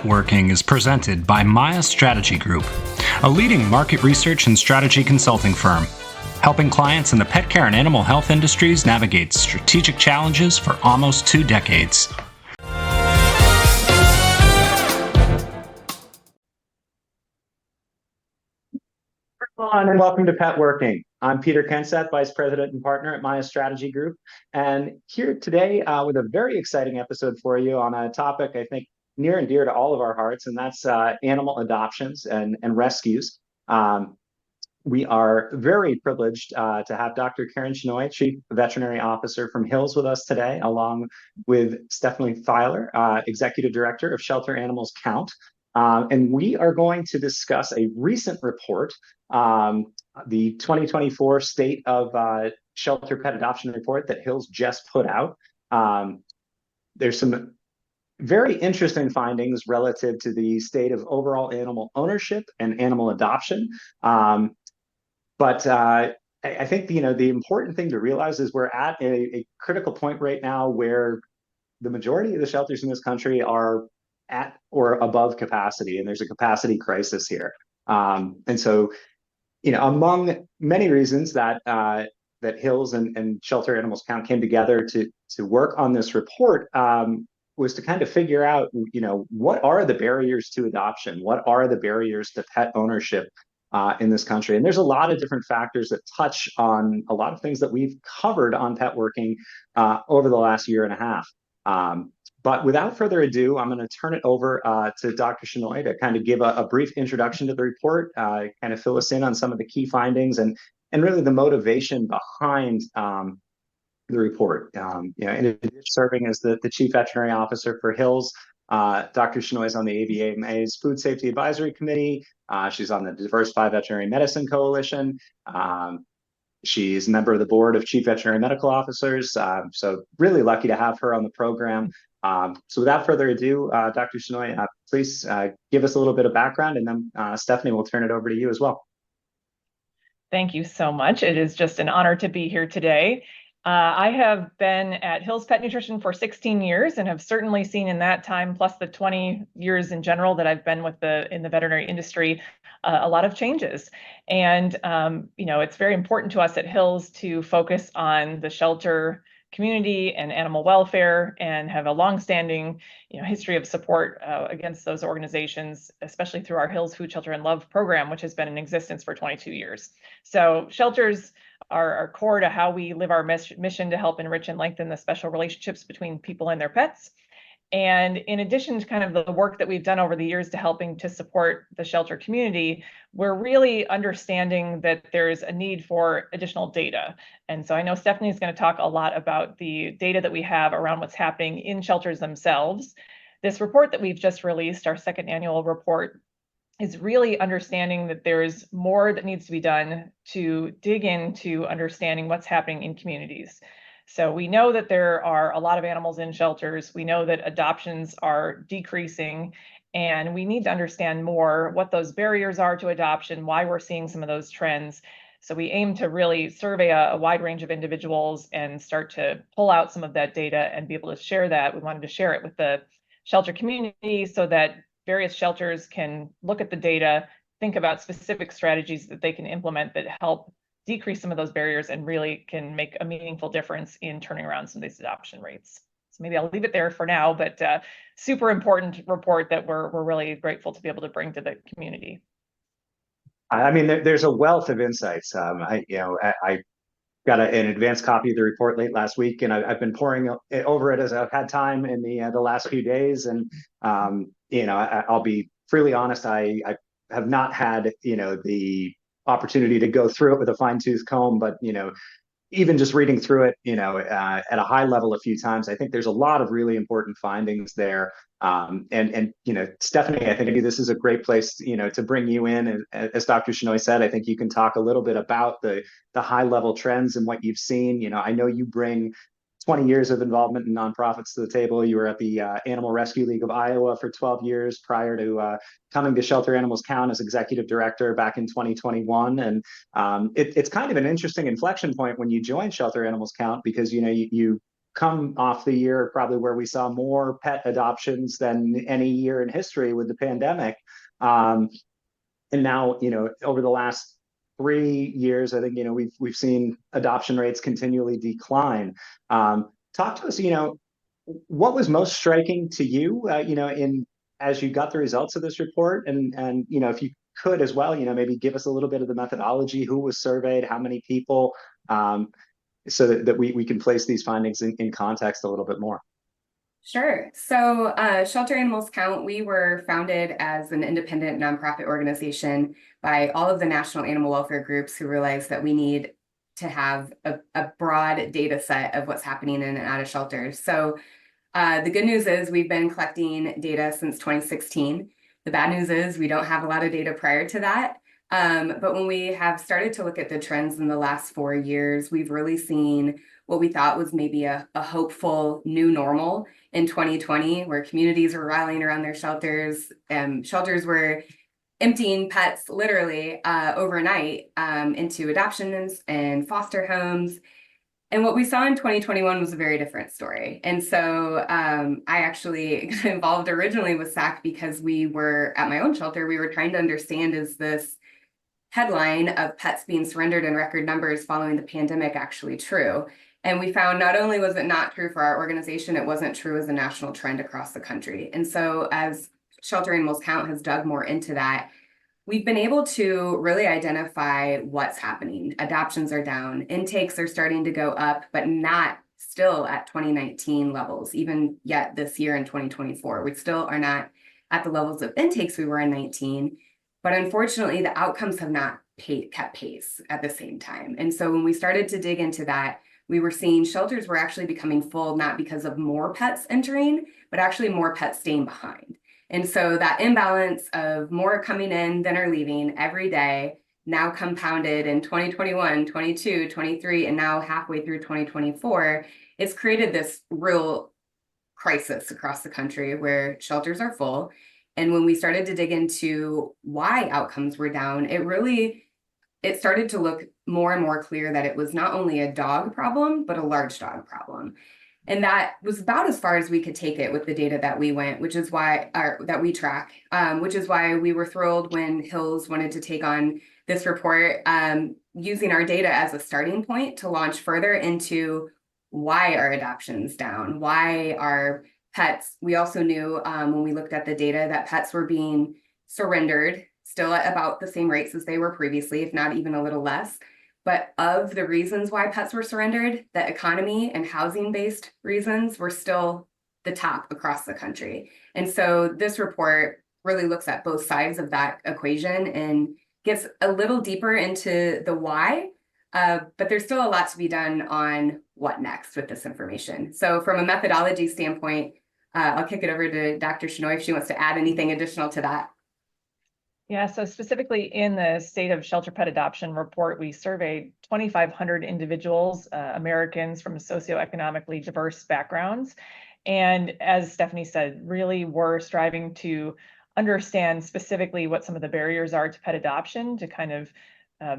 Working is presented by Maya Strategy Group, a leading market research and strategy consulting firm, helping clients in the pet care and animal health industries navigate strategic challenges for almost 2 decades. Everyone, and welcome to Pet Working. I'm Peter Kenseth, Vice President and Partner at Maya Strategy Group, and here today with a very exciting episode for you on a topic I think near and dear to all of our hearts, and that's animal adoptions and rescues. We are very privileged to have Dr. Karen Shenoy, Chief Veterinary Officer from Hills, with us today, along with Stephanie Filer, Executive Director of Shelter Animals Count. And we are going to discuss a recent report, the 2024 State of Shelter Pet Adoption Report that Hills just put out. There's some very interesting findings relative to the state of overall animal ownership and animal adoption. But I think the important thing to realize is we're at a critical point right now where the majority of the shelters in this country are at or above capacity, and there's a capacity crisis here. And so, among many reasons that that Hills and Shelter Animals Count came together to work on this report was to kind of figure out, what are the barriers to adoption? What are the barriers to pet ownership in this country? And there's a lot of different factors that touch on a lot of things that we've covered on Pet Working over the last year and a half. But without further ado, I'm going to turn it over to Dr. Shenoy to kind of give a brief introduction to the report, kind of fill us in on some of the key findings and really the motivation behind the report. In addition to serving as the Chief Veterinary Officer for Hills, Dr. Shenoy is on the AVMA's Food Safety Advisory Committee. She's on the Diversified Veterinary Medicine Coalition. She's a member of the board of Chief Veterinary Medical Officers. So really lucky to have her on the program. So without further ado, Dr. Shenoy, please give us a little bit of background, and then Stephanie will turn it over to you as well. Thank you so much. It is just an honor to be here today. I have been at Hills Pet Nutrition for 16 years and have certainly seen in that time, plus the 20 years in general that I've been in the veterinary industry, a lot of changes. And, it's very important to us at Hills to focus on the shelter community and animal welfare, and have a longstanding, history of support against those organizations, especially through our Hills Food, Shelter, and Love program, which has been in existence for 22 years. So shelters are core to how we live our mission to help enrich and lengthen the special relationships between people and their pets. And in addition to kind of the work that we've done over the years to helping to support the shelter community, we're really understanding that there's a need for additional data. And so I know Stephanie is going to talk a lot about the data that we have around what's happening in shelters themselves. This report that we've just released, our second annual report, is really understanding that there's more that needs to be done to dig into understanding what's happening in communities. So we know that there are a lot of animals in shelters. We know that adoptions are decreasing, and we need to understand more what those barriers are to adoption, why we're seeing some of those trends. So we aim to really survey a wide range of individuals and start to pull out some of that data and be able to share that. We wanted to share it with the shelter community so that various shelters can look at the data, think about specific strategies that they can implement that help decrease some of those barriers and really can make a meaningful difference in turning around some of these adoption rates. So maybe I'll leave it there for now, but super important report that we're really grateful to be able to bring to the community. I mean, there's a wealth of insights. I got an advanced copy of the report late last week, and I've been poring over it as I've had time in the last few days. And I'll be freely honest, I have not had the opportunity to go through it with a fine-tooth comb, but even just reading through it, at a high level a few times, I think there's a lot of really important findings there. And Stephanie, I think this is a great place, to bring you in. And as Dr. Shenoy said, I think you can talk a little bit about the high level trends and what you've seen. I know you bring 20 years of involvement in nonprofits to the table. You were at the Animal Rescue League of Iowa for 12 years prior to coming to Shelter Animals Count as executive director back in 2021. And it's kind of an interesting inflection point when you join Shelter Animals Count, because you come off the year probably where we saw more pet adoptions than any year in history with the pandemic. And now, over the last 3 years, I think, we've seen adoption rates continually decline. Talk to us, what was most striking to you, in as you got the results of this report, and if you could as well, maybe give us a little bit of the methodology, who was surveyed, how many people, so that we can place these findings in context a little bit more. Sure. So Shelter Animals Count, we were founded as an independent nonprofit organization by all of the national animal welfare groups who realized that we need to have a broad data set of what's happening in and out of shelters. So the good news is we've been collecting data since 2016. The bad news is we don't have a lot of data prior to that. But when we have started to look at the trends in the last 4 years, we've really seen what we thought was maybe a hopeful new normal in 2020, where communities were rallying around their shelters, shelters were emptying pets literally overnight into adoptions and foster homes. And what we saw in 2021 was a very different story. And so I actually got involved originally with SAC because we were at my own shelter. We were trying to understand, is this headline of pets being surrendered in record numbers following the pandemic actually true? And we found not only was it not true for our organization, it wasn't true as a national trend across the country. And so as Shelter Animals Count has dug more into that, we've been able to really identify what's happening. Adoptions are down, intakes are starting to go up, but not still at 2019 levels, even yet this year in 2024. We still are not at the levels of intakes we were in 19, but unfortunately the outcomes have not kept pace at the same time. And so when we started to dig into that, we were seeing shelters were actually becoming full, not because of more pets entering, but actually more pets staying behind. And so that imbalance of more coming in than are leaving every day, now compounded in 2021, 22, 23, and now halfway through 2024, it's created this real crisis across the country where shelters are full. And when we started to dig into why outcomes were down, it started to look more and more clear that it was not only a dog problem, but a large dog problem. And that was about as far as we could take it with the data that we went, which is why, that we track, which is why we were thrilled when Hills wanted to take on this report, using our data as a starting point to launch further into why are adoptions down, why are pets. We also knew when we looked at the data that pets were being surrendered still at about the same rates as they were previously, if not even a little less. But of the reasons why pets were surrendered, the economy and housing-based reasons were still the top across the country. And so this report really looks at both sides of that equation and gets a little deeper into the why, but there's still a lot to be done on what next with this information. So from a methodology standpoint, I'll kick it over to Dr. Shenoy if she wants to add anything additional to that. Yeah, so specifically in the State of Shelter Pet Adoption report, we surveyed 2,500 individuals, Americans from socioeconomically diverse backgrounds. And as Stephanie said, really we're striving to understand specifically what some of the barriers are to pet adoption to kind of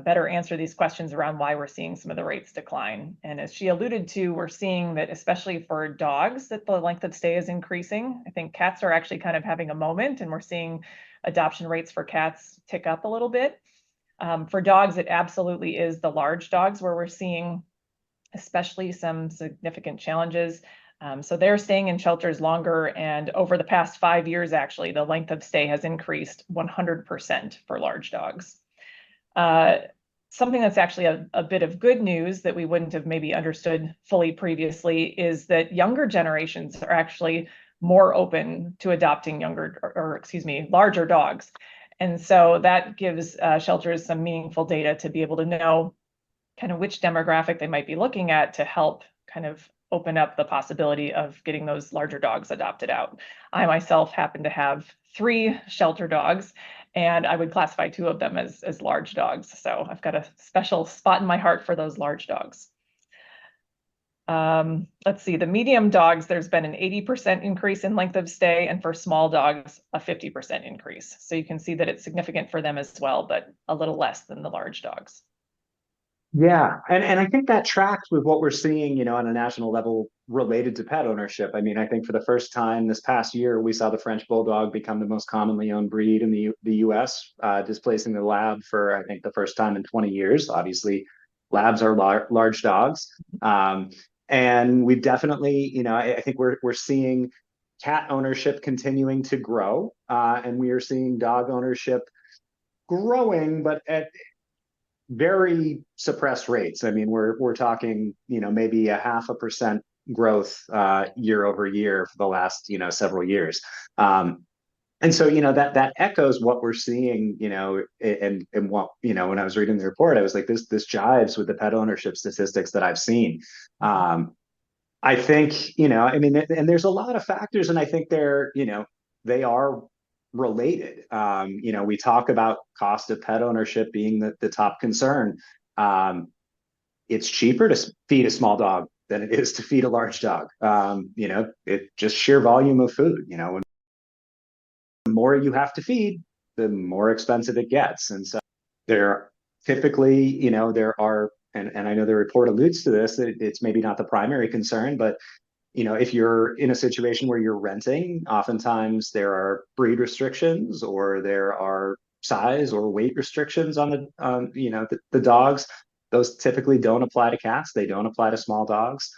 better answer these questions around why we're seeing some of the rates decline. And as she alluded to, we're seeing that especially for dogs, that the length of stay is increasing. I think cats are actually kind of having a moment, and we're seeing adoption rates for cats tick up a little bit. For dogs, it absolutely is the large dogs where we're seeing especially some significant challenges. So they're staying in shelters longer, and over the past 5 years, actually, the length of stay has increased 100% for large dogs. Something that's actually a bit of good news that we wouldn't have maybe understood fully previously is that younger generations are actually more open to adopting larger dogs. And so that gives shelters some meaningful data to be able to know kind of which demographic they might be looking at to help kind of open up the possibility of getting those larger dogs adopted out. I myself happen to have 3 shelter dogs, and I would classify 2 of them as large dogs. So I've got a special spot in my heart for those large dogs. Let's see, the medium dogs, there's been an 80% increase in length of stay, and for small dogs, a 50% increase. So you can see that it's significant for them as well, but a little less than the large dogs. Yeah, and I think that tracks with what we're seeing, on a national level related to pet ownership. I mean, I think for the first time this past year, we saw the French Bulldog become the most commonly owned breed in the U.S., displacing the Lab for, I think, the first time in 20 years. Obviously, Labs are large dogs, um, and we definitely, I think we're seeing cat ownership continuing to grow, and we are seeing dog ownership growing, but at very suppressed rates. I mean, we're talking, maybe a 0.5% growth year over year for the last, several years. And so, that echoes what we're seeing, and what, when I was reading the report, I was like, this jives with the pet ownership statistics that I've seen. I think, I mean, and there's a lot of factors, and I think they are related. We talk about cost of pet ownership being the top concern. Um, it's cheaper to feed a small dog than it is to feed a large dog. It just sheer volume of food, when the more you have to feed, the more expensive it gets. And so there typically, there are, and I know the report alludes to this, it's maybe not the primary concern, but if you're in a situation where you're renting, oftentimes there are breed restrictions or there are size or weight restrictions on the dogs. Those typically don't apply to cats. They don't apply to small dogs.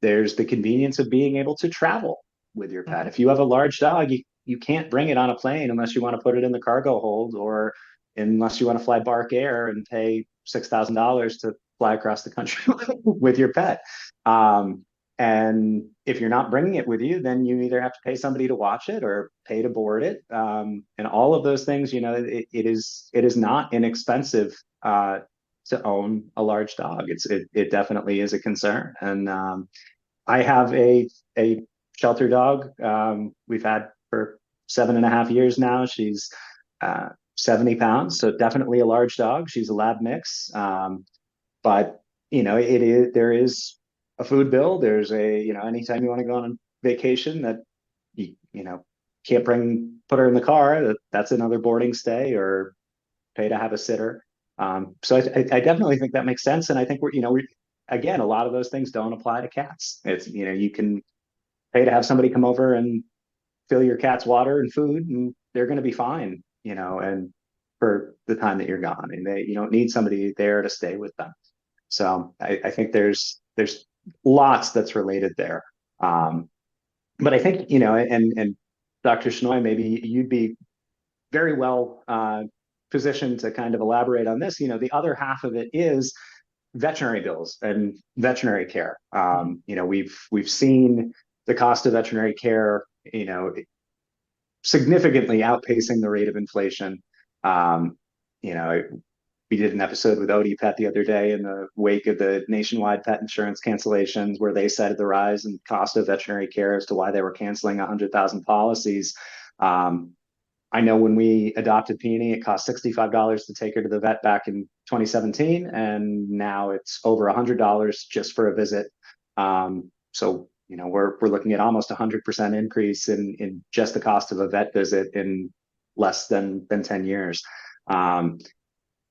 There's the convenience of being able to travel with your pet. If you have a large dog, you can't bring it on a plane unless you want to put it in the cargo hold, or unless you want to fly Bark Air and pay $6,000 to fly across the country with your pet. And if you're not bringing it with you, then you either have to pay somebody to watch it or pay to board it. And all of those things, it is not inexpensive to own a large dog. It definitely is a concern. And I have a shelter dog. We've had for 7.5 years now. She's 70 pounds, so definitely a large dog. She's a lab mix. But there is a food bill. There's anytime you want to go on vacation that you can't put her in the car, that's another boarding stay or pay to have a sitter. So I definitely think that makes sense. And I think again, a lot of those things don't apply to cats. It's, you can pay to have somebody come over and fill your cat's water and food, and they're going to be fine, and for the time that you're gone, and you don't need somebody there to stay with them. So I think there's lots that's related there. But I think, and Dr. Shenoy, maybe you'd be very well positioned to kind of elaborate on this. The other half of it is veterinary bills and veterinary care. We've seen the cost of veterinary care, significantly outpacing the rate of inflation. We did an episode with Odie Pet the other day in the wake of the nationwide pet insurance cancellations, where they cited the rise in cost of veterinary care as to why they were canceling 100,000 policies. I know when we adopted Peony, it cost $65 to take her to the vet back in 2017, and now it's over $100 just for a visit. So we're looking at almost 100% increase in just the cost of a vet visit in less than 10 years.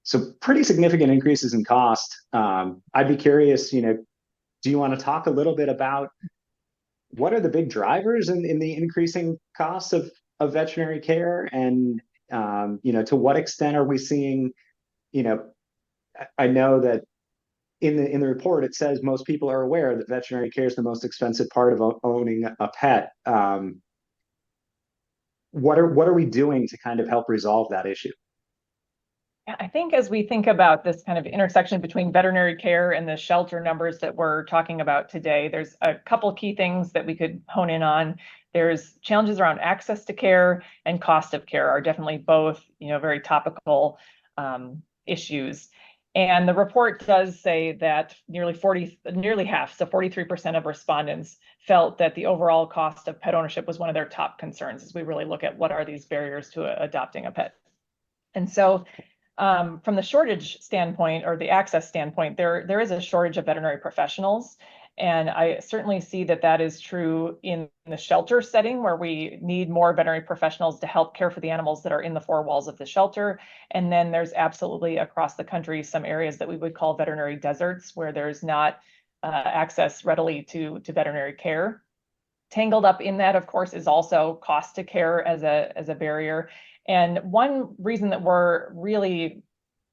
So pretty significant increases in cost. I'd be curious, do you want to talk a little bit about what are the big drivers in the increasing costs of veterinary care? And, to what extent are we seeing, I know that in the report, it says most people are aware that veterinary care is the most expensive part of owning a pet. What are we doing to kind of help resolve that issue? I think as we think about this kind of intersection between veterinary care and the shelter numbers that we're talking about today, there's a couple key things that we could hone in on. There's challenges around access to care and cost of care are definitely both, very topical issues. And the report does say that nearly half, so 43% of respondents felt that the overall cost of pet ownership was one of their top concerns as we really look at what are these barriers to adopting a pet. And so from the shortage standpoint or the access standpoint, there is a shortage of veterinary professionals. And I certainly see that that is true in the shelter setting, where we need more veterinary professionals to help care for the animals that are in the four walls of the shelter. And then there's absolutely across the country some areas that we would call veterinary deserts, where there's not access readily to veterinary care. Tangled up in that, of course, is also cost to care as a barrier. And one reason that we're really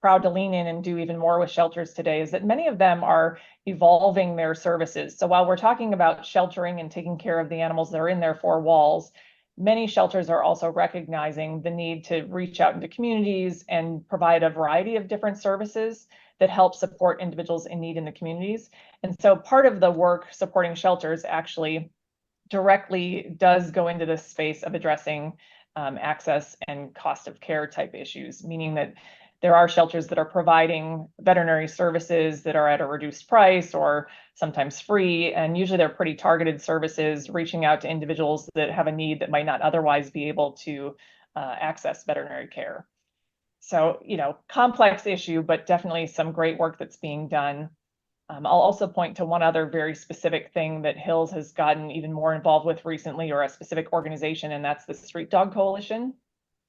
proud to lean in and do even more with shelters today is that many of them are evolving their services. So while we're talking about sheltering and taking care of the animals that are in their four walls, many shelters are also recognizing the need to reach out into communities and provide a variety of different services that help support individuals in need in the communities. And so part of the work supporting shelters actually directly does go into this space of addressing access and cost of care type issues, meaning that there are shelters that are providing veterinary services that are at a reduced price or sometimes free, and usually they're pretty targeted services reaching out to individuals that have a need that might not otherwise be able to access veterinary care. So, complex issue, but definitely some great work that's being done. I'll also point to one other very specific thing that Hills has gotten even more involved with recently, or a specific organization, and that's the Street Dog Coalition.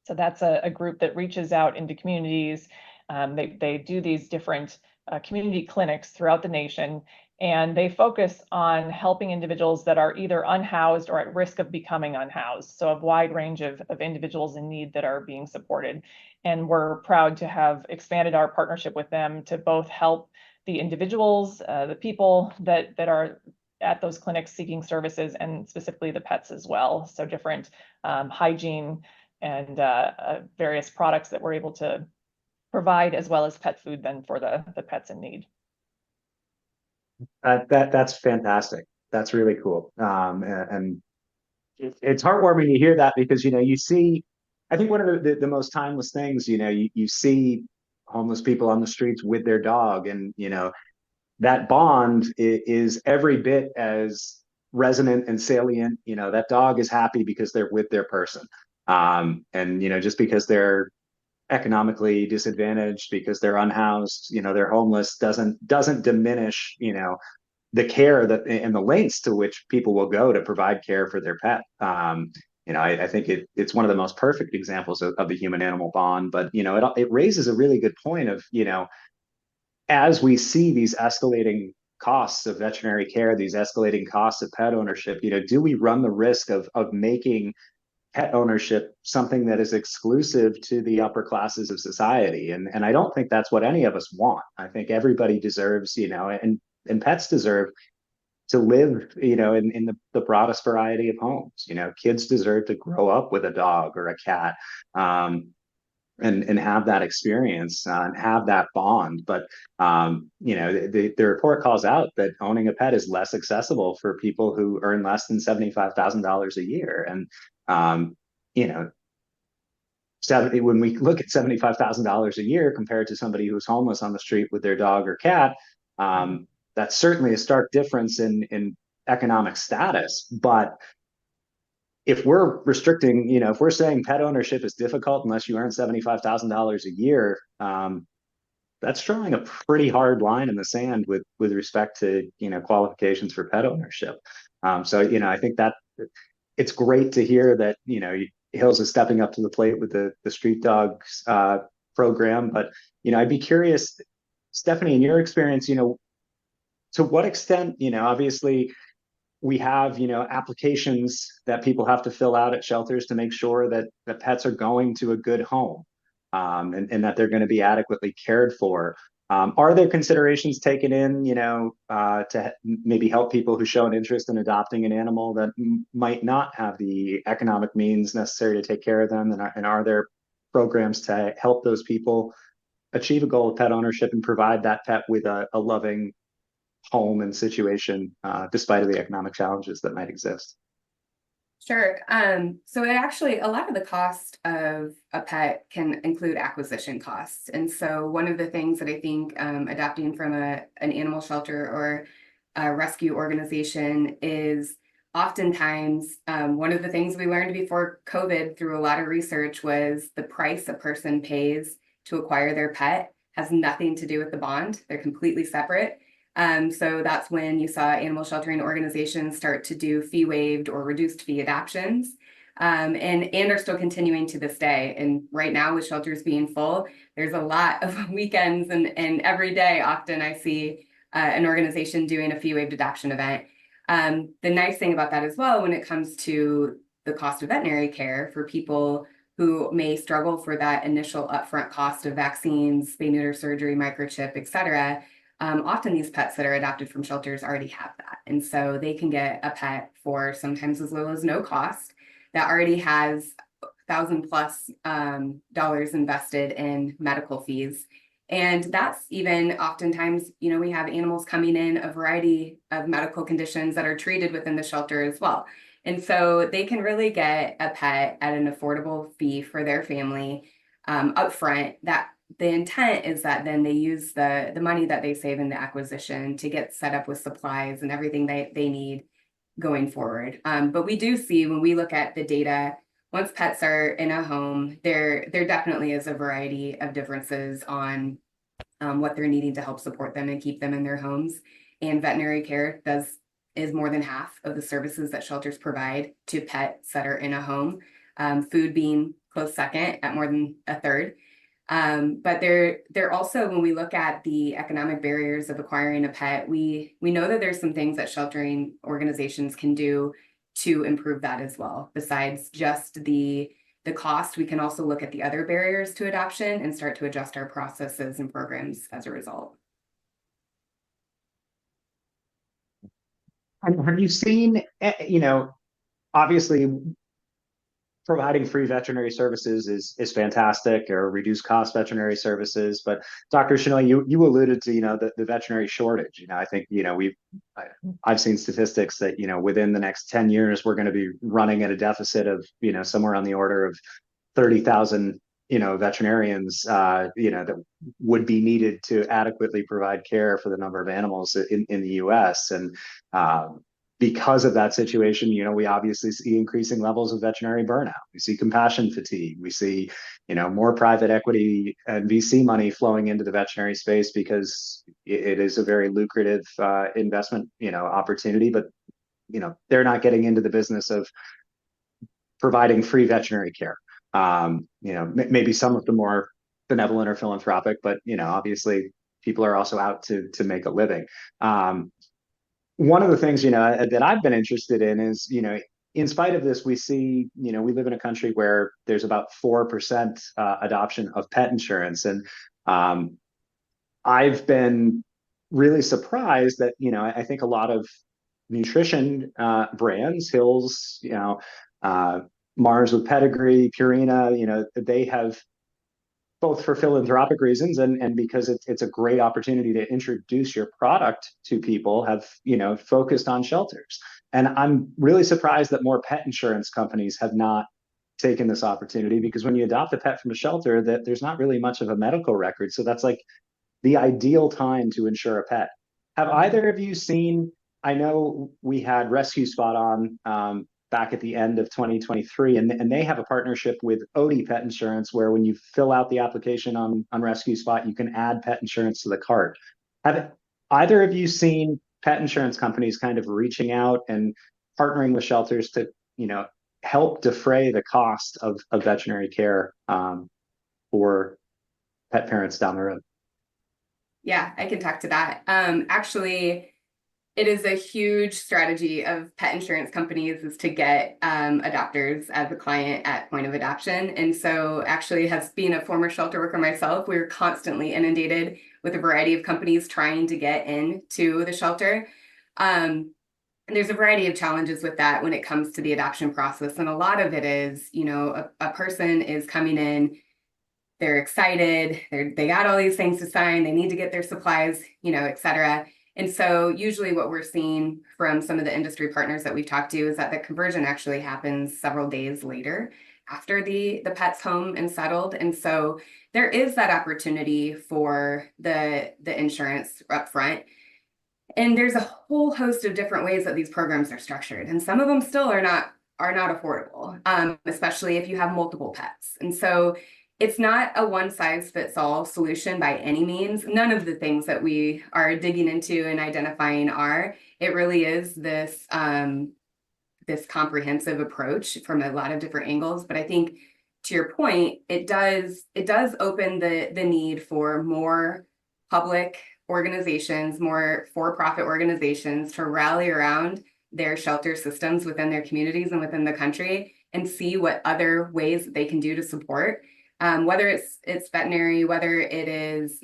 So that's a group that reaches out into communities. They do these different community clinics throughout the nation, and they focus on helping individuals that are either unhoused or at risk of becoming unhoused. So a wide range of individuals in need that are being supported. And we're proud to have expanded our partnership with them to both help the individuals, the people that are at those clinics seeking services, and specifically the pets as well. So different hygiene and various products that we're able to provide, as well as pet food then for the pets in need. That's fantastic. That's really cool. And it's heartwarming to hear that, because you see, I think one of the most timeless things, you see homeless people on the streets with their dog, and that bond is every bit as resonant and salient. That dog is happy because they're with their person. And just because they're economically disadvantaged, because they're unhoused, they're homeless, doesn't diminish the care that and the lengths to which people will go to provide care for their pet. I think it's one of the most perfect examples of the human animal bond. But it raises a really good point of as we see these escalating costs of veterinary care, these escalating costs of pet ownership, do we run the risk of making pet ownership something that is exclusive to the upper classes of society? And I don't think that's what any of us want. I think everybody deserves, and pets deserve to live, in the broadest variety of homes. Kids deserve to grow up with a dog or a cat, and have that experience, and have that bond. But the report calls out that owning a pet is less accessible for people who earn less than $75,000 a year. And when we look at $75,000 a year compared to somebody who's homeless on the street with their dog or cat, that's certainly a stark difference in economic status. But if we're restricting, if we're saying pet ownership is difficult unless you earn $75,000 a year, that's drawing a pretty hard line in the sand with respect to qualifications for pet ownership. So I think that it's great to hear that Hills is stepping up to the plate with the Street Dogs program. But I'd be curious, Stephanie, in your experience, to what extent, obviously we have applications that people have to fill out at shelters to make sure that the pets are going to a good home, and that they're going to be adequately cared for. Are there considerations taken in, to maybe help people who show an interest in adopting an animal that might not have the economic means necessary to take care of them? And are there programs to help those people achieve a goal of pet ownership and provide that pet with a loving home and situation, despite of the economic challenges that might exist? Sure. So it actually, a lot of the cost of a pet can include acquisition costs. And so one of the things that I think adopting from an animal shelter or a rescue organization is oftentimes one of the things we learned before COVID through a lot of research was the price a person pays to acquire their pet has nothing to do with the bond. They're completely separate. So that's when you saw animal sheltering organizations start to do fee waived or reduced fee adoptions. And are still continuing to this day. And right now, with shelters being full, there's a lot of weekends and every day, often I see an organization doing a fee waived adoption event. The nice thing about that as well, when it comes to the cost of veterinary care for people who may struggle for that initial upfront cost of vaccines, spay neuter surgery, microchip, et cetera, often these pets that are adopted from shelters already have that. And so they can get a pet for sometimes as little as no cost that already has $1,000+ dollars invested in medical fees. And that's even oftentimes, we have animals coming in a variety of medical conditions that are treated within the shelter as well. And so they can really get a pet at an affordable fee for their family upfront. That the intent is that then they use the money that they save in the acquisition to get set up with supplies and everything they need going forward. But we do see when we look at the data, once pets are in a home, there definitely is a variety of differences on what they're needing to help support them and keep them in their homes. And veterinary care is more than half of the services that shelters provide to pets that are in a home. Food being close second at more than a third. But they're also, when we look at the economic barriers of acquiring a pet, we know that there's some things that sheltering organizations can do to improve that as well. Besides just the cost, we can also look at the other barriers to adoption and start to adjust our processes and programs as a result. Have you seen, obviously providing free veterinary services is fantastic, or reduced cost veterinary services. But Dr. Shenoy, you alluded to, the veterinary shortage. I think, I've seen statistics that, within the next 10 years, we're going to be running at a deficit of, somewhere on the order of 30,000, veterinarians, that would be needed to adequately provide care for the number of animals in the US. And because of that situation, we obviously see increasing levels of veterinary burnout. We see compassion fatigue. We see, more private equity and VC money flowing into the veterinary space because it is a very lucrative investment, opportunity. But, they're not getting into the business of providing free veterinary care. Maybe some of the more benevolent or philanthropic, but, obviously people are also out to make a living. One of the things, that I've been interested in is, in spite of this, we see, we live in a country where there's about 4% adoption of pet insurance. And I've been really surprised that, I think a lot of nutrition brands, Hills, Mars with Pedigree, Purina, they have, both for philanthropic reasons and because it's a great opportunity to introduce your product to people, have, focused on shelters. And I'm really surprised that more pet insurance companies have not taken this opportunity, because when you adopt a pet from a shelter, that there's not really much of a medical record. So that's like the ideal time to insure a pet. Have either of you seen, I know we had Rescue Spot on back at the end of 2023, and they have a partnership with Odie Pet Insurance, where when you fill out the application on Rescue Spot, you can add pet insurance to the cart. Have either of you seen pet insurance companies kind of reaching out and partnering with shelters to, help defray the cost of veterinary care for pet parents down the road? Yeah, I can talk to that. Actually, it is a huge strategy of pet insurance companies is to get adopters as a client at point of adoption. And so actually, as being a former shelter worker myself, we're constantly inundated with a variety of companies trying to get into the shelter. And there's a variety of challenges with that when it comes to the adoption process. And a lot of it is, a person is coming in, they're excited, they got all these things to sign, they need to get their supplies, et cetera. And so usually what we're seeing from some of the industry partners that we've talked to is that the conversion actually happens several days later after the pet's home and settled. And so there is that opportunity for the insurance up front. And there's a whole host of different ways that these programs are structured. And some of them still are not affordable, especially if you have multiple pets. And so it's not a one-size-fits-all solution by any means. None of the things that we are digging into and identifying are. It really is this this comprehensive approach from a lot of different angles. But I think, to your point, it does open the need for more public organizations, more for-profit organizations to rally around their shelter systems within their communities and within the country and see what other ways that they can do to support. Whether it's veterinary, whether it is,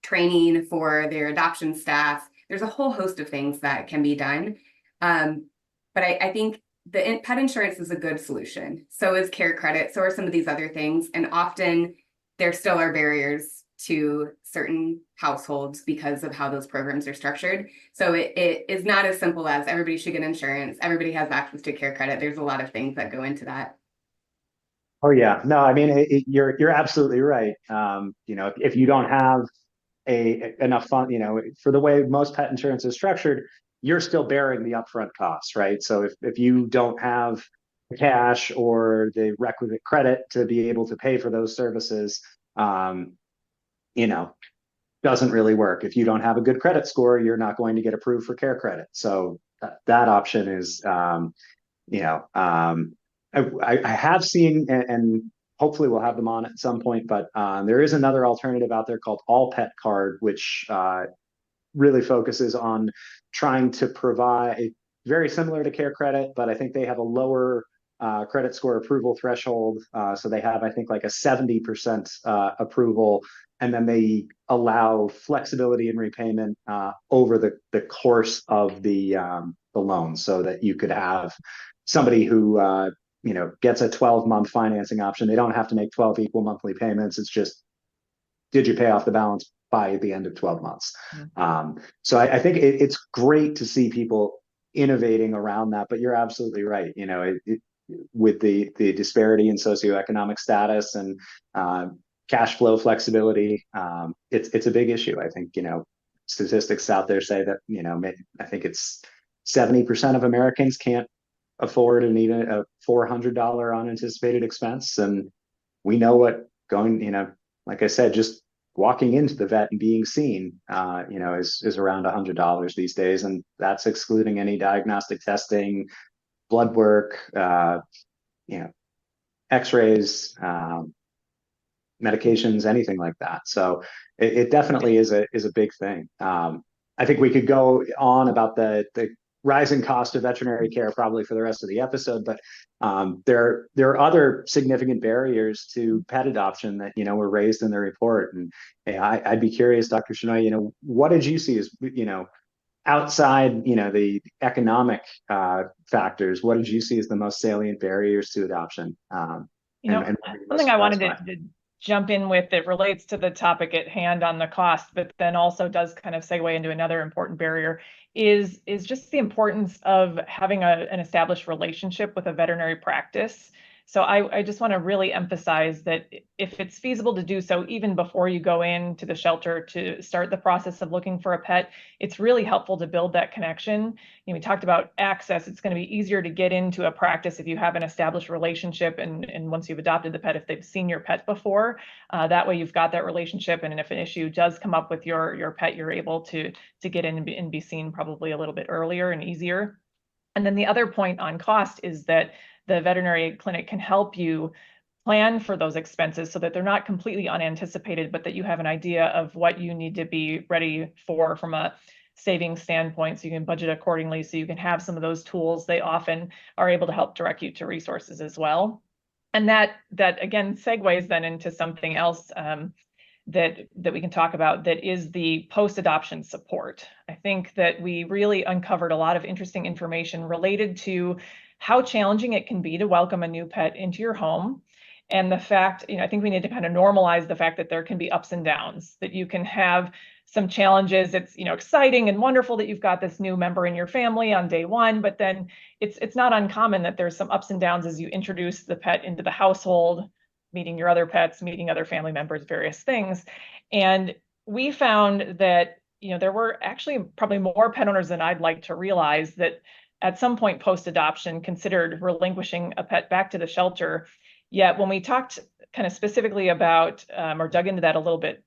training for their adoption staff, there's a whole host of things that can be done. But I think the pet insurance is a good solution. So is care credit. So are some of these other things. And often there still are barriers to certain households because of how those programs are structured. So it is not as simple as everybody should get insurance. Everybody has access to care credit. There's a lot of things that go into that. Oh yeah, no, I mean you're absolutely right. If you don't have enough fund, for the way most pet insurance is structured, you're still bearing the upfront costs, right? So if you don't have the cash or the requisite credit to be able to pay for those services, doesn't really work. If you don't have a good credit score, you're not going to get approved for care credit. So that option is, I have seen, and hopefully we'll have them on at some point, but there is another alternative out there called All Pet Card, which really focuses on trying to provide, very similar to care credit, but I think they have a lower credit score approval threshold. So they have, I think, like a 70% approval, and then they allow flexibility in repayment over the course of the loan, so that you could have somebody who gets a 12-month financing option. They don't have to make 12 equal monthly payments. It's just, did you pay off the balance by the end of 12 months? So I think it's great to see people innovating around that, but you're absolutely right. With the disparity in socioeconomic status and cash flow flexibility, it's a big issue. I think, statistics out there say that, I think it's 70% of Americans can't afford even a $400 unanticipated expense. And we know what like I said, just walking into the vet and being seen, is around $100 these days. And that's excluding any diagnostic testing, blood work, x-rays, medications, anything like that. So it definitely is a big thing. I think we could go on about the rising cost of veterinary care probably for the rest of the episode, but there are other significant barriers to pet adoption that were raised in the report. And I'd be curious, Dr. Shenoy, what did you see as outside the economic factors? What did you see as the most salient barriers to adoption? Something I wanted to jump in with that relates to the topic at hand on the cost, but then also does kind of segue into another important barrier, is just the importance of having an established relationship with a veterinary practice. So I just want to really emphasize that if it's feasible to do so, even before you go into the shelter to start the process of looking for a pet, it's really helpful to build that connection. We talked about access. It's going to be easier to get into a practice if you have an established relationship, and once you've adopted the pet, if they've seen your pet before, that way you've got that relationship. And if an issue does come up with your pet, you're able to get in and be seen probably a little bit earlier and easier. And then the other point on cost is that the veterinary clinic can help you plan for those expenses so that they're not completely unanticipated, but that you have an idea of what you need to be ready for from a savings standpoint, so you can budget accordingly, so you can have some of those tools. They often are able to help direct you to resources as well. And that again segues then into something else that we can talk about, that is the post-adoption support. I think that we really uncovered a lot of interesting information related to how challenging it can be to welcome a new pet into your home. And the fact, I think we need to kind of normalize the fact that there can be ups and downs, that you can have some challenges. It's, exciting and wonderful that you've got this new member in your family on day one, but then it's not uncommon that there's some ups and downs as you introduce the pet into the household, meeting your other pets, meeting other family members, various things. And we found that, there were actually probably more pet owners than I'd like to realize that at some point post-adoption considered relinquishing a pet back to the shelter. Yet when we talked kind of specifically about or dug into that a little bit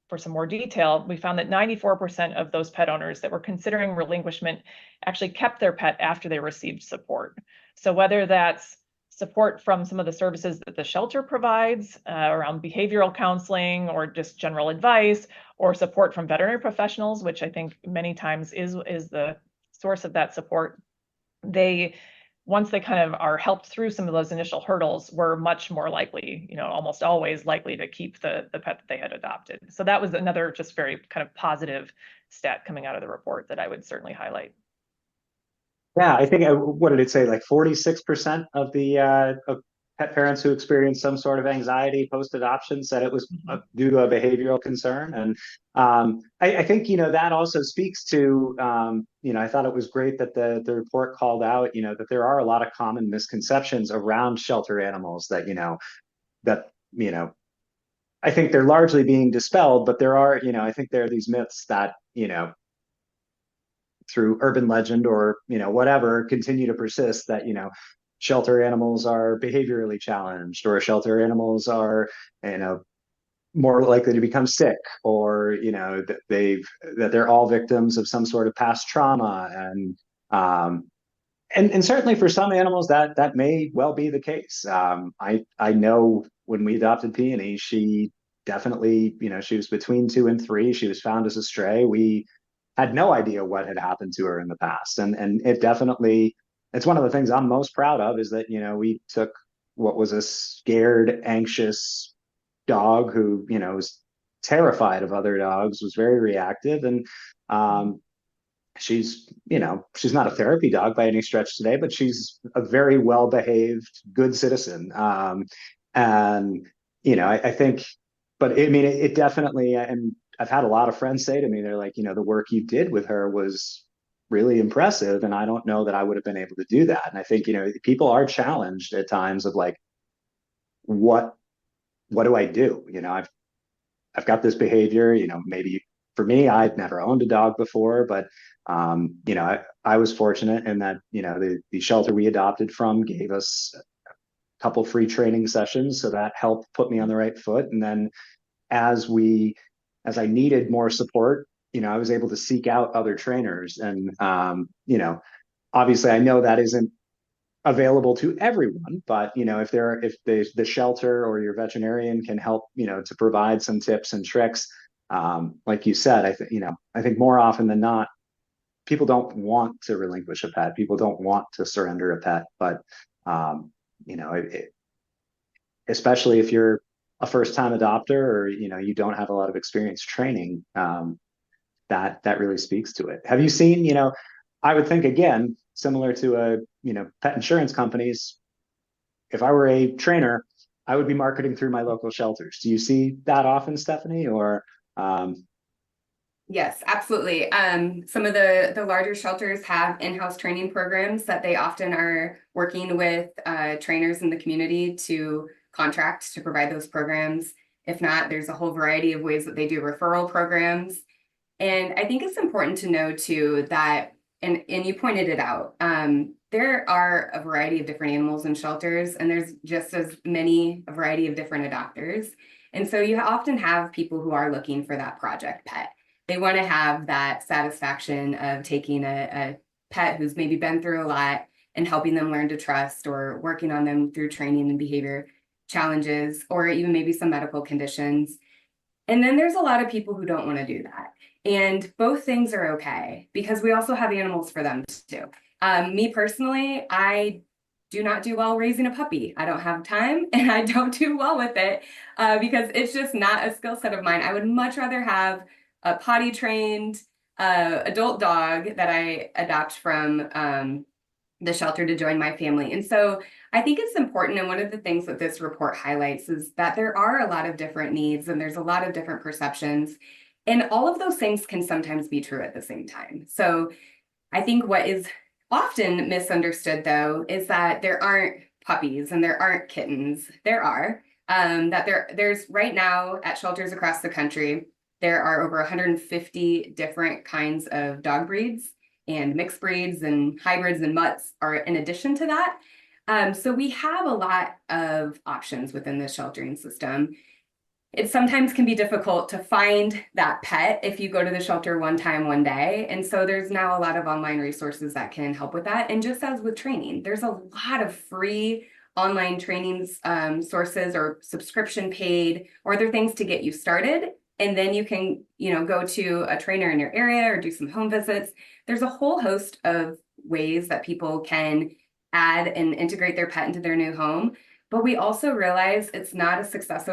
for some more detail, we found that 94% of those pet owners that were considering relinquishment actually kept their pet after they received support. So whether that's support from some of the services that the shelter provides around behavioral counseling or just general advice, or support from veterinary professionals, which I think many times is the source of that support, once they kind of are helped through some of those initial hurdles, were much more likely, almost always likely to keep the pet that they had adopted. So that was another just very kind of positive stat coming out of the report that I would certainly highlight. Yeah, I think, what did it say? Like 46% of the of pet parents who experienced some sort of anxiety post-adoption said it was due to a behavioral concern. And I think, that also speaks to, I thought it was great that the report called out, that there are a lot of common misconceptions around shelter animals that, I think they're largely being dispelled, but there are, I think there are these myths that, through urban legend or whatever continue to persist, that shelter animals are behaviorally challenged, or shelter animals are more likely to become sick, or that they're all victims of some sort of past trauma. And certainly for some animals that may well be the case. I know when we adopted Peony, she definitely, she was between 2 and 3. She was found as a stray. We had no idea what had happened to her in the past. And it definitely, it's one of the things I'm most proud of, is that, we took what was a scared, anxious dog who, was terrified of other dogs, was very reactive. And she's not a therapy dog by any stretch today, but she's a very well-behaved, good citizen. And, I think, but I mean, it definitely, and I've had a lot of friends say to me, they're like, the work you did with her was really impressive. And I don't know that I would have been able to do that. And I think, people are challenged at times of like, what do I do? I've got this behavior, maybe for me, I'd never owned a dog before, but, I was fortunate in that, the shelter we adopted from gave us a couple free training sessions. So that helped put me on the right foot. And then as I needed more support, I was able to seek out other trainers. And, obviously I know that isn't available to everyone, but, if the shelter or your veterinarian can help, to provide some tips and tricks, like you said, I think more often than not, people don't want to relinquish a pet. People don't want to surrender a pet, but, especially if you're a first-time adopter, or you don't have a lot of experience training, that really speaks to it. Have you seen, I would think, again, similar to pet insurance companies, if I were a trainer, I would be marketing through my local shelters. Do you see that often, Stephanie? Or Yes, absolutely. Some of the larger shelters have in-house training programs that they often are working with trainers in the community to contract to provide those programs. If not, there's a whole variety of ways that they do referral programs. And I think it's important to know too that, and you pointed it out, there are a variety of different animals in shelters, and there's just as many a variety of different adopters. And so you often have people who are looking for that project pet. They want to have that satisfaction of taking a pet who's maybe been through a lot and helping them learn to trust, or working on them through training and behavior challenges, or even maybe some medical conditions. And then there's a lot of people who don't want to do that. And both things are okay, because we also have animals for them too. Me personally, I do not do well raising a puppy. I don't have time, and I don't do well with it because it's just not a skill set of mine. I would much rather have a potty trained adult dog that I adopt from the shelter to join my family. And so I think it's important. And one of the things that this report highlights is that there are a lot of different needs, and there's a lot of different perceptions. And all of those things can sometimes be true at the same time. So I think what is often misunderstood, though, is that there aren't puppies and there aren't kittens. There are. There's right now at shelters across the country, there are over 150 different kinds of dog breeds, and mixed breeds and hybrids and mutts are in addition to that. So we have a lot of options within the sheltering system. It sometimes can be difficult to find that pet if you go to the shelter one time, one day. And so there's now a lot of online resources that can help with that. And just as with training, there's a lot of free online trainings sources or subscription paid or other things to get you started. And then you can, go to a trainer in your area or do some home visits. There's a whole host of ways that people can add and integrate their pet into their new home. But we also realize it's not a success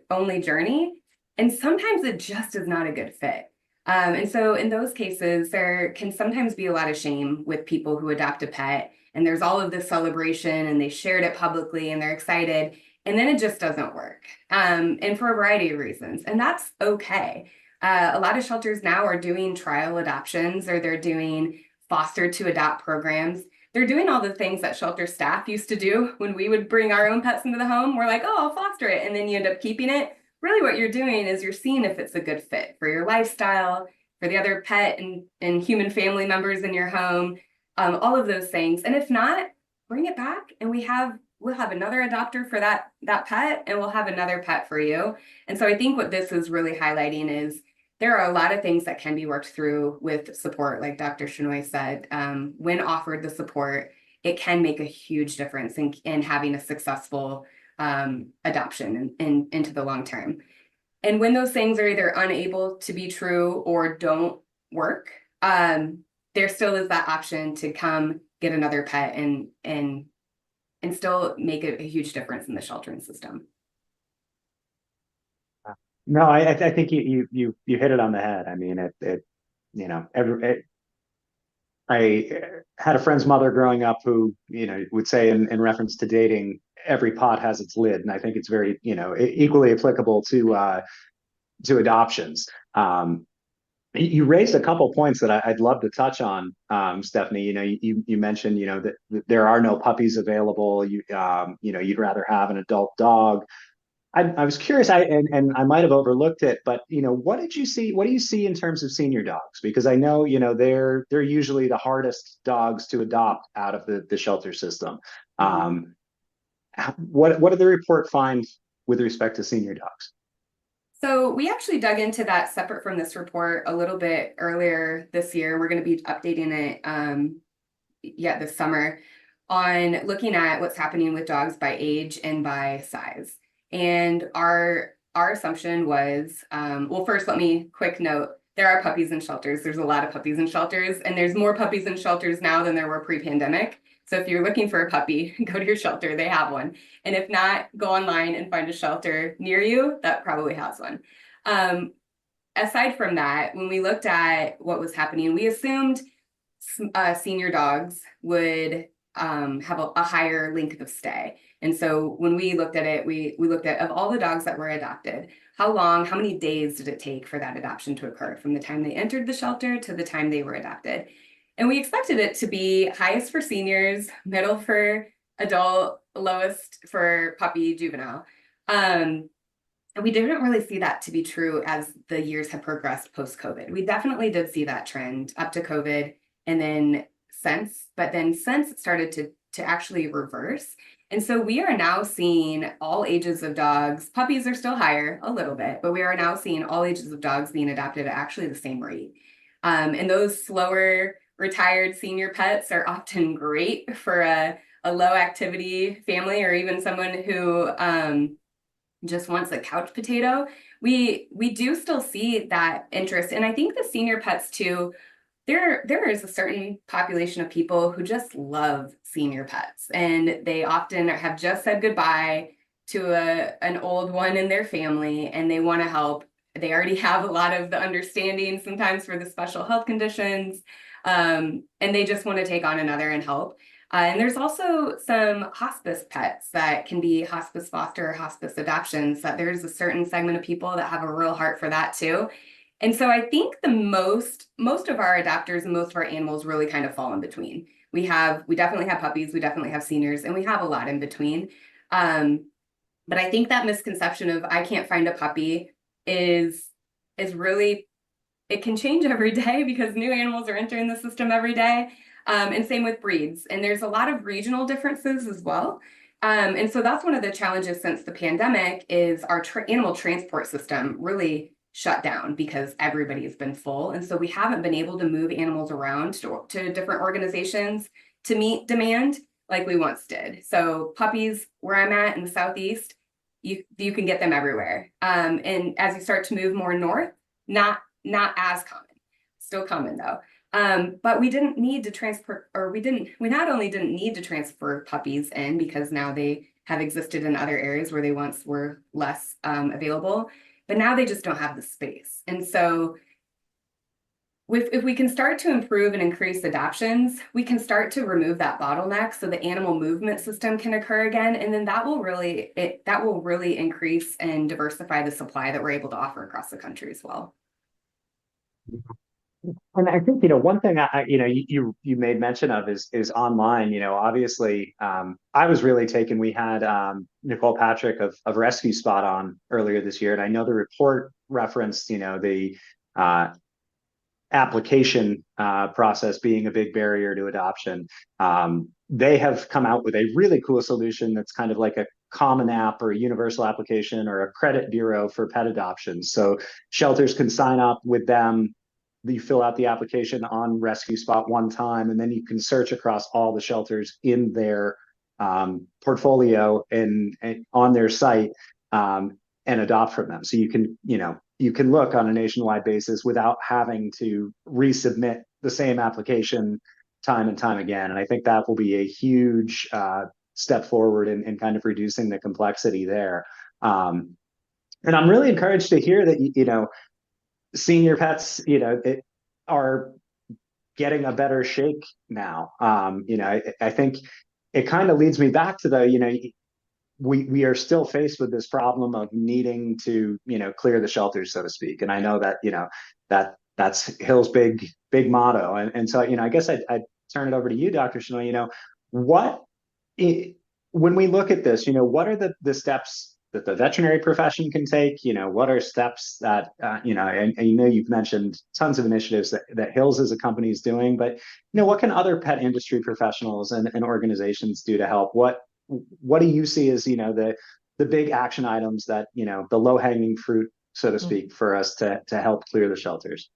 only journey. And sometimes it just is not a good fit. And so in those cases, there can sometimes be a lot of shame with people who adopt a pet. And there's all of this celebration and they shared it publicly and they're excited. And then it just doesn't work. And for a variety of reasons. And that's okay. A lot of shelters now are doing trial adoptions or they're doing foster to adopt programs. They're doing all the things that shelter staff used to do when we would bring our own pets into the home. We're like, oh, I'll foster it. And then you end up keeping it. Really what you're doing is you're seeing if it's a good fit for your lifestyle, for the other pet and human family members in your home, all of those things. And if not, bring it back and we'll have another adopter for that pet and we'll have another pet for you. And so I think what this is really highlighting is there are a lot of things that can be worked through with support, like Dr. Shenoy said. When offered the support, it can make a huge difference in having a successful adoption and into the long term. And when those things are either unable to be true or don't work, there still is that option to come get another pet and still make a huge difference in the sheltering system. No, I think you hit it on the head. I mean, I had a friend's mother growing up who, would say in reference to dating, every pot has its lid. And I think it's very, equally applicable to adoptions. You raised a couple points that I'd love to touch on, Stephanie. You mentioned, that there are no puppies available. You'd rather have an adult dog. I was curious, and I might have overlooked it, but what did you see? What do you see in terms of senior dogs? Because I know they're usually the hardest dogs to adopt out of the shelter system. What did the report find with respect to senior dogs? So we actually dug into that separate from this report a little bit earlier this year. We're going to be updating it this summer on looking at what's happening with dogs by age and by size. And our assumption was, first, let me quick note, there are puppies in shelters. There's a lot of puppies in shelters, and there's more puppies in shelters now than there were pre-pandemic. So if you're looking for a puppy, go to your shelter, they have one. And if not, go online and find a shelter near you that probably has one. Aside from that, when we looked at what was happening, we assumed senior dogs would have a higher length of stay. And so when we looked at it, we looked at, of all the dogs that were adopted, how many days did it take for that adoption to occur from the time they entered the shelter to the time they were adopted? And we expected it to be highest for seniors, middle for adult, lowest for puppy, juvenile. And we didn't really see that to be true as the years have progressed post-COVID. We definitely did see that trend up to COVID and then since it started to actually reverse. And so we are now seeing all ages of dogs. Puppies are still higher a little bit, but we are now seeing all ages of dogs being adopted at actually the same rate. And those slower retired senior pets are often great for a low activity family or even someone who just wants a couch potato. We do still see that interest. And I think the senior pets too, there is a certain population of people who just love senior pets, and they often have just said goodbye to an old one in their family, and they want to help. They already have a lot of the understanding sometimes for the special health conditions, and they just want to take on another and help. And there's also some hospice pets that can be hospice foster or hospice adoptions, that there's a certain segment of people that have a real heart for that too. And so I think the most of our adopters and most of our animals really kind of fall in between. We definitely have puppies, we definitely have seniors, and we have a lot in between. But I think that misconception of I can't find a puppy is really, it can change every day because new animals are entering the system every day. And same with breeds. And there's a lot of regional differences as well. And so that's one of the challenges since the pandemic is our animal transport system really shut down because everybody's been full. And so we haven't been able to move animals around to different organizations to meet demand like we once did. So puppies, where I'm at in the Southeast, you can get them everywhere. And as you start to move more north, not as common, still common though. But we didn't need to transport, or we not only didn't need to transfer puppies in because now they have existed in other areas where they once were less available, but now they just don't have the space. And so if we can start to improve and increase adoptions, we can start to remove that bottleneck so the animal movement system can occur again. And then that will really increase and diversify the supply that we're able to offer across the country as well. And I think, one thing you made mention of is online. Obviously, I was really taken. We had Nicole Patrick of Rescue Spot on earlier this year, and I know the report referenced, the application process being a big barrier to adoption. They have come out with a really cool solution that's kind of like a common app or a universal application or a credit bureau for pet adoptions. So shelters can sign up with them. You fill out the application on Rescue Spot one time, and then you can search across all the shelters in their portfolio and on their site and adopt from them. So you can look on a nationwide basis without having to resubmit the same application time and time again. And I think that will be a huge step forward in kind of reducing the complexity there. And I'm really encouraged to hear that, senior pets, are getting a better shake now. I think it kind of leads me back to we are still faced with this problem of needing to, clear the shelters, so to speak. And I know that that's Hill's big motto. And so, I guess I'd turn it over to you, Dr. Shenoy. When we look at this, what are the steps that the veterinary profession can take? What are steps that, and you've mentioned tons of initiatives that Hills as a company is doing, but, what can other pet industry professionals and organizations do to help? What do you see as, the big action items that, the low hanging fruit, so to speak, for us to help clear the shelters?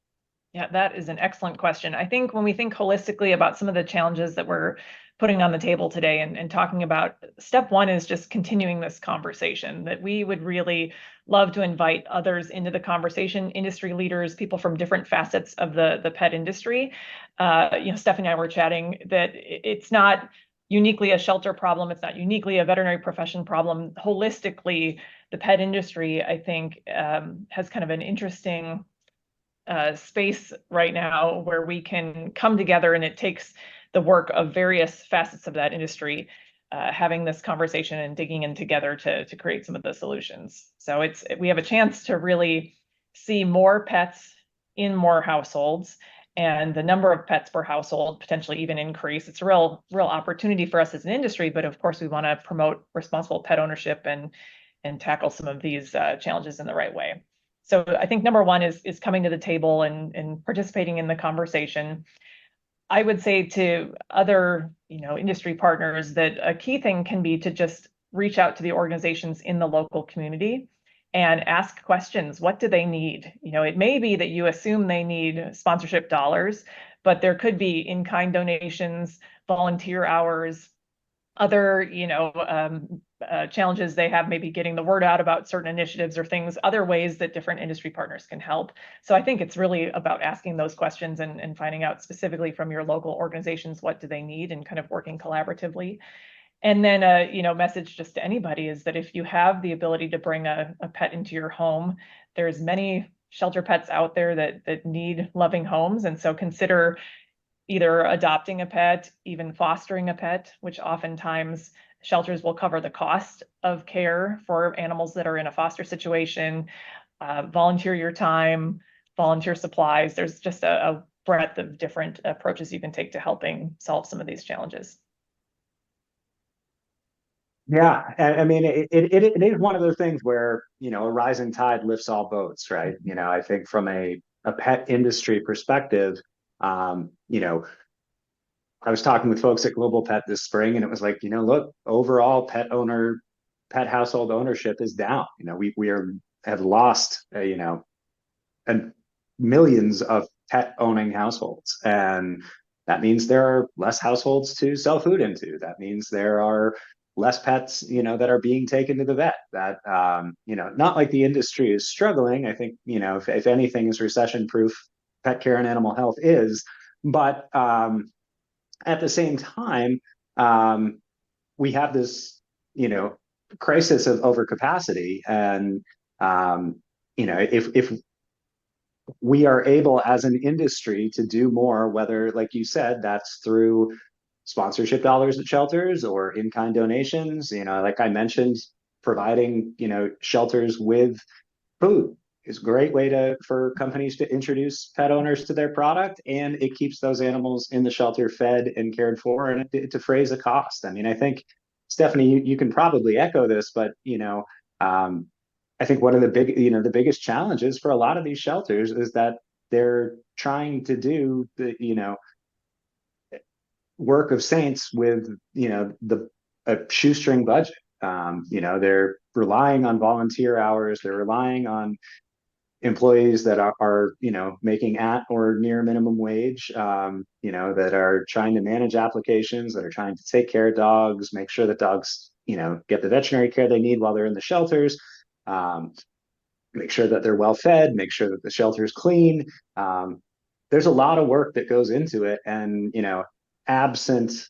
Yeah, that is an excellent question. I think when we think holistically about some of the challenges that we're putting on the table today and talking about, step one is just continuing this conversation, that we would really love to invite others into the conversation, industry leaders, people from different facets of the pet industry. Stephanie and I were chatting that it's not uniquely a shelter problem. It's not uniquely a veterinary profession problem. Holistically, the pet industry, I think, has kind of an interesting space right now where we can come together, and it takes the work of various facets of that industry having this conversation and digging in together to create some of the solutions. So we have a chance to really see more pets in more households, and the number of pets per household potentially even increase. It's a real opportunity for us as an industry, but of course we want to promote responsible pet ownership and tackle some of these challenges in the right way. So I think number one is coming to the table and participating in the conversation. I would say to other, industry partners that a key thing can be to just reach out to the organizations in the local community and ask questions. What do they need? It may be that you assume they need sponsorship dollars, but there could be in-kind donations, volunteer hours, other, challenges they have, maybe getting the word out about certain initiatives or things, other ways that different industry partners can help. So I think it's really about asking those questions and finding out specifically from your local organizations, what do they need, and kind of working collaboratively. And then message just to anybody is that if you have the ability to bring a pet into your home, there's many shelter pets out there that need loving homes. And so consider either adopting a pet, even fostering a pet, which oftentimes shelters will cover the cost of care for animals that are in a foster situation. Volunteer your time, volunteer supplies. There's just a breadth of different approaches you can take to helping solve some of these challenges. Yeah, I mean, it is one of those things where, a rising tide lifts all boats, right? I think from a pet industry perspective, I was talking with folks at Global Pet this spring, and it was like, look, overall pet household ownership is down. Have lost, and millions of pet owning households. And that means there are less households to sell food into. That means there are less pets, that are being taken to the vet. That, not like the industry is struggling. I think, if anything is recession proof, pet care and animal health is. But at the same time, we have this, crisis of overcapacity. And, if we are able as an industry to do more, whether, like you said, that's through sponsorship dollars at shelters or in-kind donations, like I mentioned, providing, shelters with food is a great way for companies to introduce pet owners to their product, and it keeps those animals in the shelter fed and cared for, and it defrays a cost. I mean, I think, Stephanie, you can probably echo this, but I think one of the biggest challenges for a lot of these shelters is that they're trying to do the, work of saints with, a shoestring budget. They're relying on volunteer hours. They're relying on employees that are making at or near minimum wage, that are trying to manage applications, that are trying to take care of dogs, make sure that dogs, get the veterinary care they need while they're in the shelters, make sure that they're well fed, make sure that the shelter is clean. There's a lot of work that goes into it, and absent,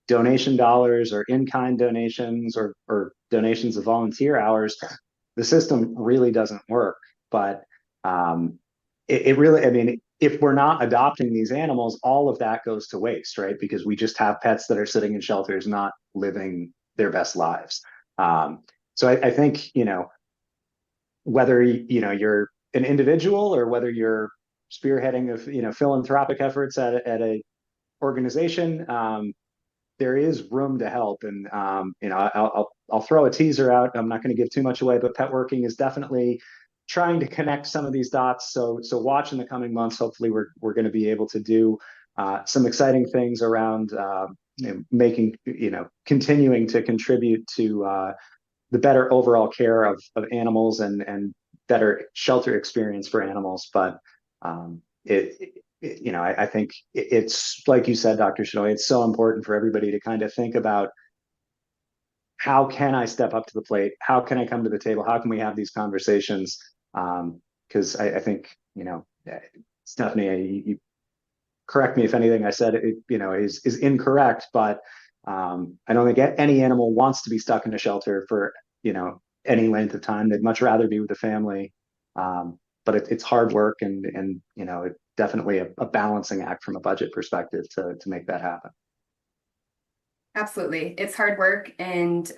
donation dollars or in-kind donations or donations of volunteer hours, the system really doesn't work. But it really, I mean, if we're not adopting these animals, all of that goes to waste, right? Because we just have pets that are sitting in shelters, not living their best lives. So I think, whether, you're an individual or whether you're spearheading of, philanthropic efforts at a organization, there is room to help. And, I'll throw a teaser out. I'm not going to give too much away, but Petworking is definitely trying to connect some of these dots. So watch in the coming months. Hopefully we're going to be able to do some exciting things around making, continuing to contribute to the better overall care of animals and better shelter experience for animals. But I think it's like you said, Dr. Shenoy, it's so important for everybody to kind of think about, how can I step up to the plate? How can I come to the table? How can we have these conversations? Because I think, Stephanie, you correct me if anything I said is incorrect, but I don't think any animal wants to be stuck in a shelter for any length of time. They'd much rather be with the family. But it's hard work, and it's definitely a balancing act from a budget perspective to make that happen. Absolutely. It's hard work. And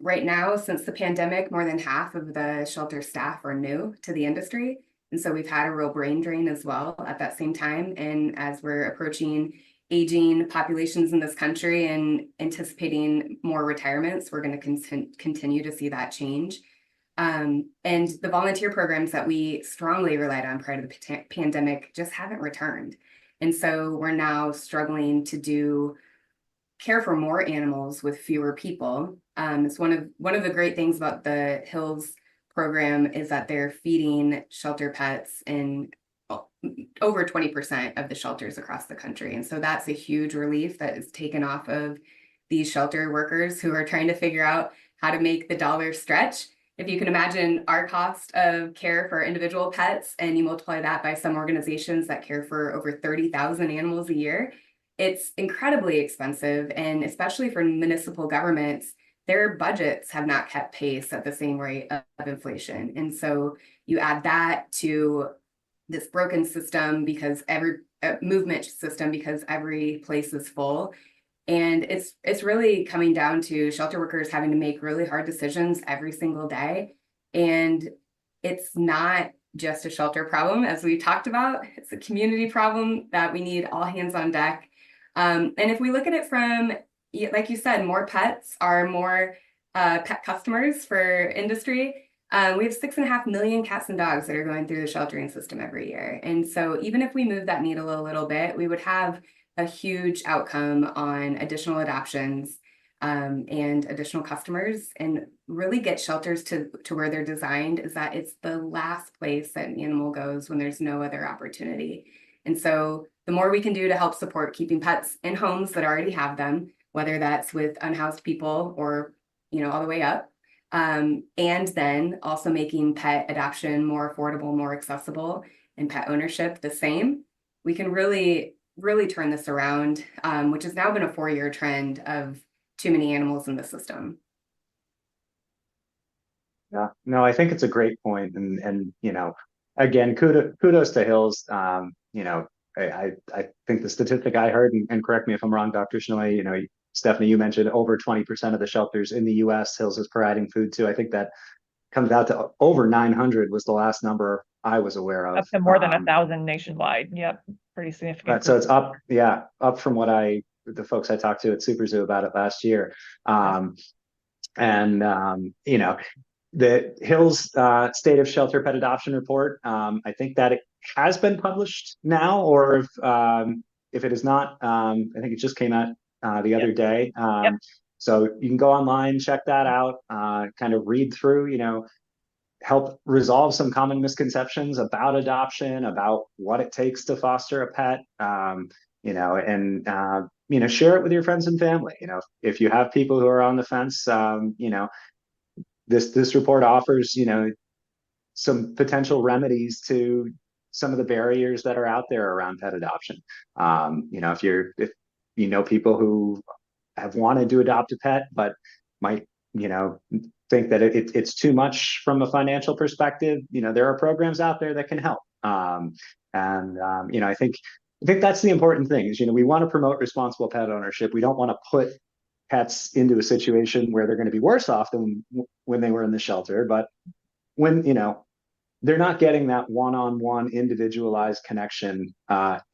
right now, since the pandemic, more than half of the shelter staff are new to the industry. And so we've had a real brain drain as well at that same time. And as we're approaching aging populations in this country and anticipating more retirements, we're going to continue to see that change. And the volunteer programs that we strongly relied on prior to the pandemic just haven't returned. And so we're now struggling to care for more animals with fewer people. It's one of the great things about the Hills program is that they're feeding shelter pets in over 20% of the shelters across the country. And so that's a huge relief that is taken off of these shelter workers who are trying to figure out how to make the dollar stretch. If you can imagine our cost of care for individual pets and you multiply that by some organizations that care for over 30,000 animals a year, it's incredibly expensive. And especially for municipal governments, their budgets have not kept pace at the same rate of inflation. And so you add that to this broken system because every movement system because every place is full. And it's really coming down to shelter workers having to make really hard decisions every single day. And it's not just a shelter problem, as we talked about. It's a community problem that we need all hands on deck. And if we look at it from, like you said, more pets are more pet customers for industry. We have 6.5 million cats and dogs that are going through the sheltering system every year. And so even if we move that needle a little bit, we would have a huge outcome on additional adoptions and additional customers, and really get shelters to where they're designed, is that it's the last place that an animal goes when there's no other opportunity. And so the more we can do to help support keeping pets in homes that already have them, whether that's with unhoused people or, all the way up, and then also making pet adoption more affordable, more accessible, and pet ownership the same, we can really turn this around, which has now been a 4-year trend of too many animals in the system. Yeah, no, I think it's a great point, and again, kudos to Hills. I think the statistic I heard, and correct me if I'm wrong, Dr. Shenoy, Stephanie, you mentioned over 20% of the shelters in the U.S. Hills is providing food to. I think that comes out to over 900 was the last number I was aware of. Up to more than 1,000 nationwide. Yep, pretty significant. So it's up from what the folks I talked to at Super Zoo about it last year. The Hills State of Shelter Pet Adoption Report, I think that it has been published now, or if it is not, I think it just came out the other day. So you can go online, check that out, kind of read through, help resolve some common misconceptions about adoption, about what it takes to foster a pet, share it with your friends and family. If you have people who are on the fence, this report offers, some potential remedies to some of the barriers that are out there around pet adoption. If people who have wanted to adopt a pet, but might, think that it's too much from a financial perspective, there are programs out there that can help. I think that's the important thing is, we want to promote responsible pet ownership. We don't want to put pets into a situation where they're going to be worse off than when they were in the shelter. But when, they're not getting that one-on-one individualized connection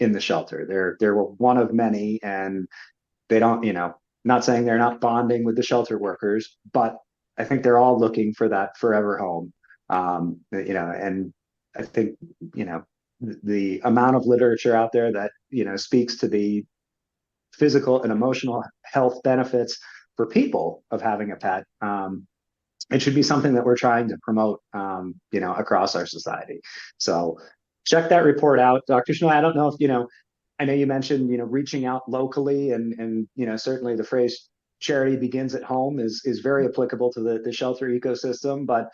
in the shelter. They're one of many, and they don't, not saying they're not bonding with the shelter workers, but I think they're all looking for that forever home. And I think, the amount of literature out there that, speaks to the physical and emotional health benefits for people of having a pet, it should be something that we're trying to promote, across our society. So check that report out. Dr. Shenoy, I don't know if, I know you mentioned, reaching out locally, and certainly the phrase charity begins at home is very applicable to the shelter ecosystem. But,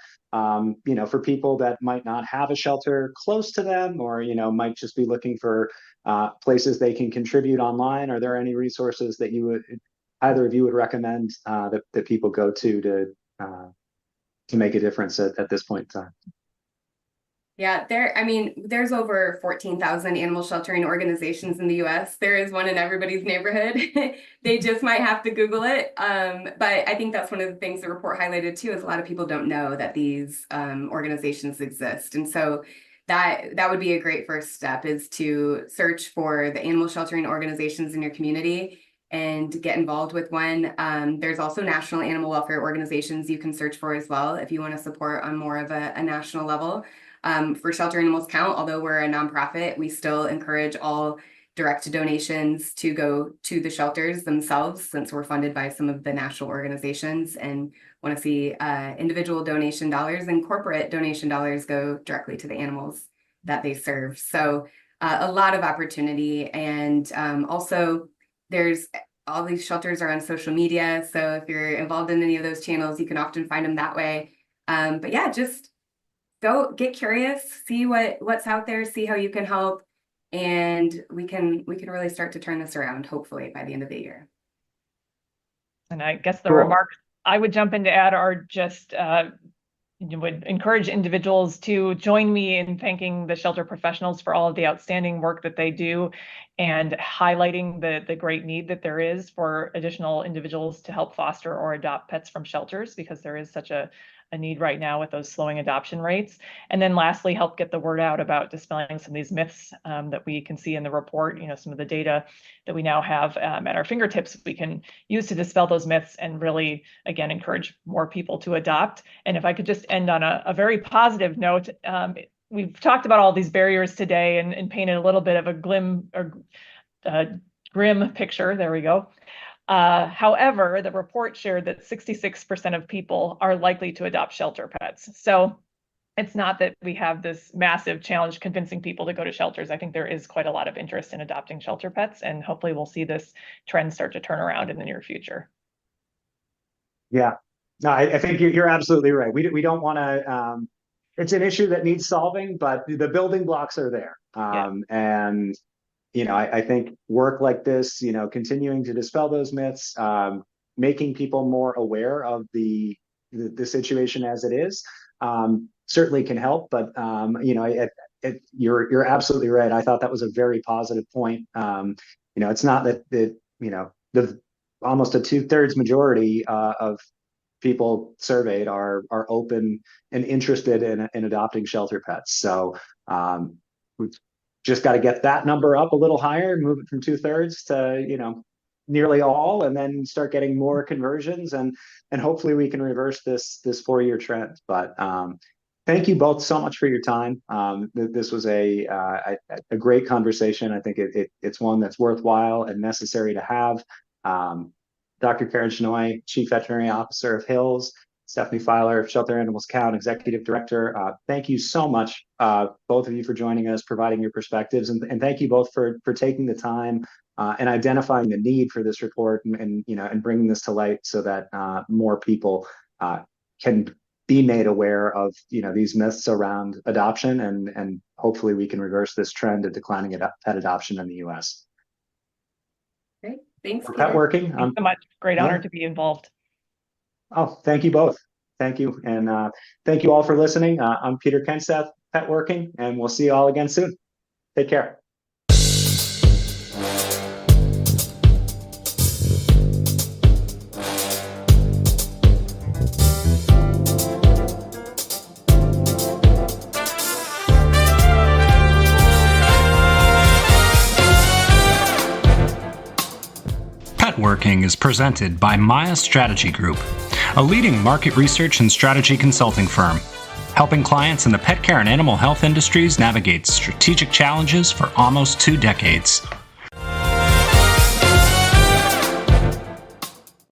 for people that might not have a shelter close to them, or, might just be looking for places they can contribute online, are there any resources that either of you would recommend that people go to make a difference at this point in time? Yeah, there's over 14,000 animal sheltering organizations in the US. There is one in everybody's neighborhood. They just might have to Google it. But I think that's one of the things the report highlighted too, is a lot of people don't know that these organizations exist. And so that would be a great first step, is to search for the animal sheltering organizations in your community and get involved with one. There's also national animal welfare organizations you can search for as well if you want to support on more of a national level. For Shelter Animals Count, although we're a nonprofit, we still encourage all direct donations to go to the shelters themselves, since we're funded by some of the national organizations, and want to see individual donation dollars and corporate donation dollars go directly to the animals that they serve. So a lot of opportunity. And also there's all these shelters are on social media. So if you're involved in any of those channels, you can often find them that way. But yeah, just go get curious, see what's out there, see how you can help, and we can really start to turn this around, hopefully by the end of the year. And I guess the Cool. remarks I would jump in to add are just would encourage individuals to join me in thanking the shelter professionals for all of the outstanding work that they do, and highlighting the great need that there is for additional individuals to help foster or adopt pets from shelters, because there is such a need right now with those slowing adoption rates. And then lastly, help get the word out about dispelling some of these myths that we can see in the report. Some of the data that we now have at our fingertips, we can use to dispel those myths and really, again, encourage more people to adopt. And if I could just end on a very positive note, we've talked about all these barriers today and painted a little bit of a grim picture. There we go. However, the report shared that 66% of people are likely to adopt shelter pets. So it's not that we have this massive challenge convincing people to go to shelters. I think there is quite a lot of interest in adopting shelter pets, and hopefully we'll see this trend start to turn around in the near future. Yeah, no, I think you're absolutely right. We don't want to. It's an issue that needs solving, but the building blocks are there. And I think work like this, continuing to dispel those myths, making people more aware of the situation as it is, certainly can help. But you're absolutely right. I thought that was a very positive point. It's not that the almost a 2/3 majority of people surveyed are open and interested in adopting shelter pets. So we've just got to get that number up a little higher, move it from 2/3 to nearly all, and then start getting more conversions, and hopefully we can reverse this 4-year trend. But thank you both so much for your time. This was a great conversation. I think it's one that's worthwhile and necessary to have. Dr. Karen Shenoy, Chief Veterinary Officer of Hills, Stephanie Filer, Shelter Animals Count, Executive Director. Thank you so much, both of you, for joining us, providing your perspectives, and thank you both for taking the time and identifying the need for this report, and bringing this to light so that more people can be made aware of these myths around adoption, and hopefully we can reverse this trend of declining pet adoption in the U.S. Great, thanks. Pet working. Thanks so much. Great honor to be involved. Oh, thank you both. Thank you. And thank you all for listening. I'm Peter Kenseth, Pet Working, and we'll see you all again soon. Take care. Pet Working is presented by Maya Strategy Group, a leading market research and strategy consulting firm, helping clients in the pet care and animal health industries navigate strategic challenges for almost 2 decades.